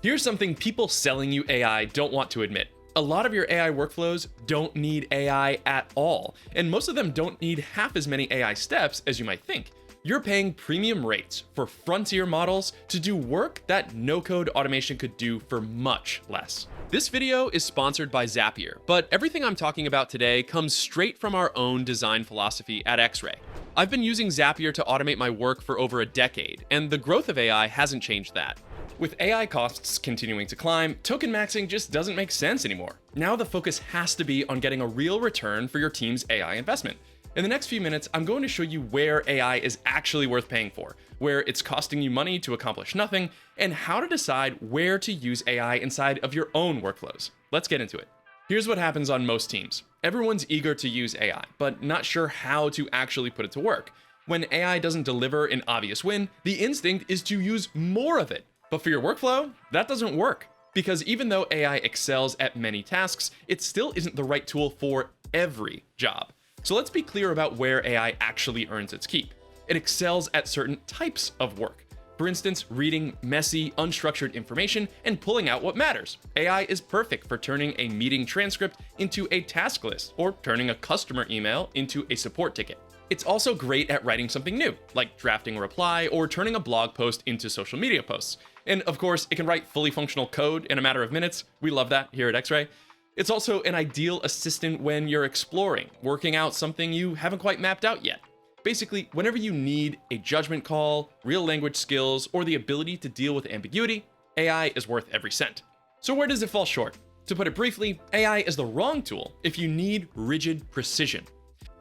Here's something people selling you AI don't want to admit. A lot of your AI workflows don't need AI at all, and most of them don't need half as many AI steps as you might think. You're paying premium rates for frontier models to do work that no-code automation could do for much less. This video is sponsored by Zapier, but everything I'm talking about today comes straight from our own design philosophy at XRAY. I've been using Zapier to automate my work for over a decade, and the growth of AI hasn't changed that. With AI costs continuing to climb, Tokenmaxxing just doesn't make sense anymore. Now the focus has to be on getting a real return for your team's AI investment. In the next few minutes, I'm going to show you where AI is actually worth paying for, where it's costing you money to accomplish nothing, and how to decide where to use AI inside of your own workflows. Let's get into it. Here's what happens on most teams. Everyone's eager to use AI, but not sure how to actually put it to work. When AI doesn't deliver an obvious win, the instinct is to use more of it. But for your workflow, that doesn't work. Because even though AI excels at many tasks, it still isn't the right tool for every job. So let's be clear about where AI actually earns its keep. It excels at certain types of work. For instance, reading messy, unstructured information and pulling out what matters. AI is perfect for turning a meeting transcript into a task list, or turning a customer email into a support ticket. It's also great at writing something new, like drafting a reply or turning a blog post into social media posts. And of course, it can write fully functional code in a matter of minutes. We love that here at XRAY. It's also an ideal assistant when you're exploring, working out something you haven't quite mapped out yet. Basically, whenever you need a judgment call, real language skills, or the ability to deal with ambiguity, AI is worth every cent. So where does it fall short? To put it briefly, AI is the wrong tool if you need rigid precision.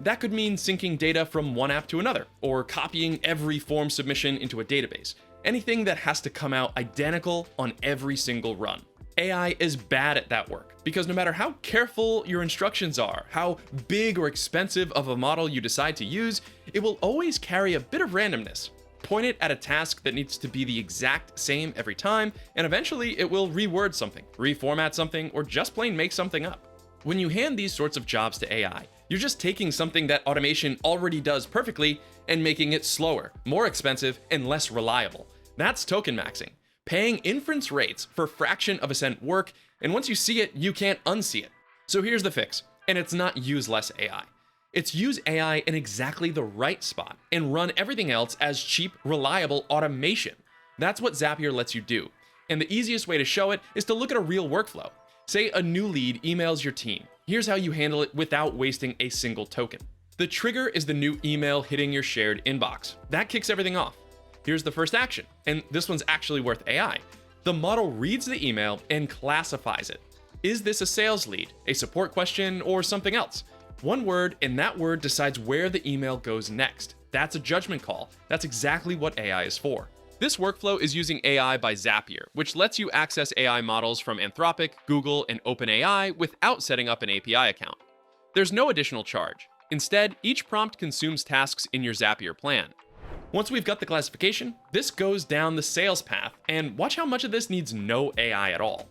That could mean syncing data from one app to another, or copying every form submission into a database. Anything that has to come out identical on every single run. AI is bad at that work, because no matter how careful your instructions are, how big or expensive of a model you decide to use, it will always carry a bit of randomness. Point it at a task that needs to be the exact same every time, and eventually it will reword something, reformat something, or just plain make something up. When you hand these sorts of jobs to AI, you're just taking something that automation already does perfectly and making it slower, more expensive, and less reliable. That's tokenmaxxing, paying inference rates for a fraction of a cent work, and once you see it, you can't unsee it. So here's the fix, and it's not use less AI. It's use AI in exactly the right spot and run everything else as cheap, reliable automation. That's what Zapier lets you do. And the easiest way to show it is to look at a real workflow. Say a new lead emails your team. Here's how you handle it without wasting a single token. The trigger is the new email hitting your shared inbox. That kicks everything off. Here's the first action, and this one's actually worth AI. The model reads the email and classifies it. Is this a sales lead, a support question, or something else? One word, and that word decides where the email goes next. That's a judgment call. That's exactly what AI is for. This workflow is using AI by Zapier, which lets you access AI models from Anthropic, Google, and OpenAI without setting up an API account. There's no additional charge. Instead, each prompt consumes tasks in your Zapier plan. Once we've got the classification, this goes down the sales path, and watch how much of this needs no AI at all.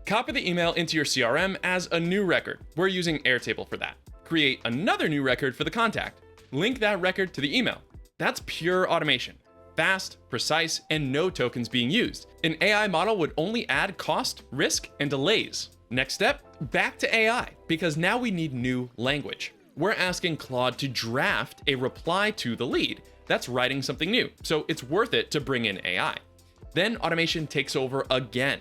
Copy the email into your CRM as a new record. We're using Airtable for that. Create another new record for the contact. Link that record to the email. That's pure automation. Fast, precise, and no tokens being used. An AI model would only add cost, risk, and delays. Next step, back to AI, because now we need new language. We're asking Claude to draft a reply to the lead. That's writing something new, so it's worth it to bring in AI. Then automation takes over again.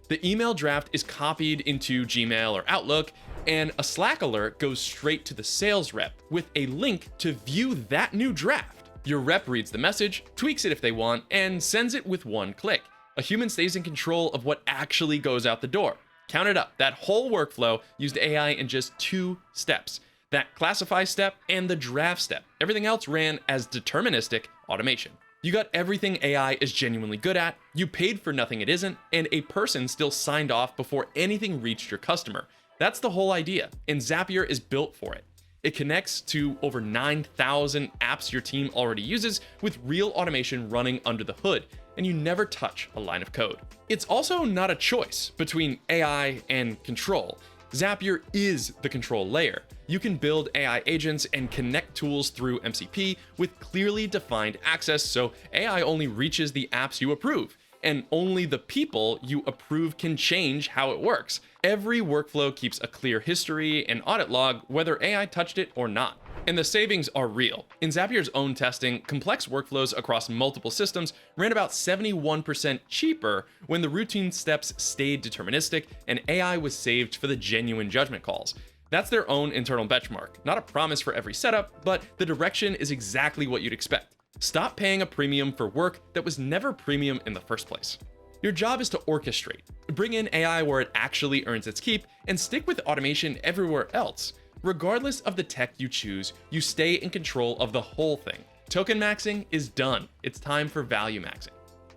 The email draft is copied into Gmail or Outlook, and a Slack alert goes straight to the sales rep with a link to view that new draft. Your rep reads the message, tweaks it if they want, and sends it with one click. A human stays in control of what actually goes out the door. Count it up, that whole workflow used AI in just 2 steps. That classify step and the draft step. Everything else ran as deterministic automation. You got everything AI is genuinely good at, you paid for nothing it isn't, and a person still signed off before anything reached your customer. That's the whole idea, and Zapier is built for it. It connects to over 9,000 apps your team already uses with real automation running under the hood, and you never touch a line of code. It's also not a choice between AI and control. Zapier is the control layer. You can build AI agents and connect tools through MCP with clearly defined access, so AI only reaches the apps you approve. and only the people you approve can change how it works. Every workflow keeps a clear history and audit log, whether AI touched it or not. And the savings are real. In Zapier's own testing, complex workflows across multiple systems ran about 71% cheaper when the routine steps stayed deterministic and AI was saved for the genuine judgment calls. That's their own internal benchmark, not a promise for every setup, but the direction is exactly what you'd expect. Stop paying a premium for work that was never premium in the first place. Your job is to orchestrate, bring in AI where it actually earns its keep, and stick with automation everywhere else. Regardless of the tech you choose, you stay in control of the whole thing. Tokenmaxxing is done. It's time for Valuemaxxing.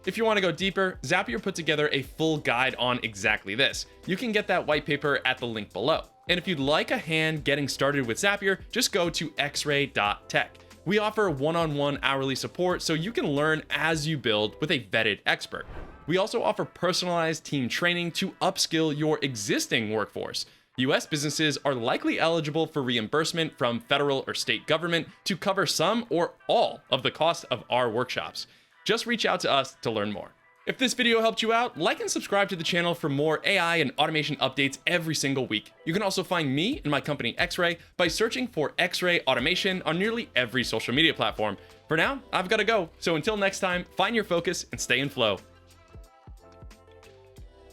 If you want to go deeper, Zapier put together a full guide on exactly this. You can get that white paper at the link below. And if you'd like a hand getting started with Zapier, just go to xray.tech. We offer one-on-one hourly support so you can learn as you build with a vetted expert. We also offer personalized team training to upskill your existing workforce. US businesses are likely eligible for reimbursement from federal or state government to cover some or all of the cost of our workshops. Just reach out to us to learn more. If this video helped you out, like and subscribe to the channel for more AI and automation updates every single week. You can also find me and my company XRAY by searching for XRAY Automation on nearly every social media platform. For now, I've got to go. So until next time, find your focus and stay in flow.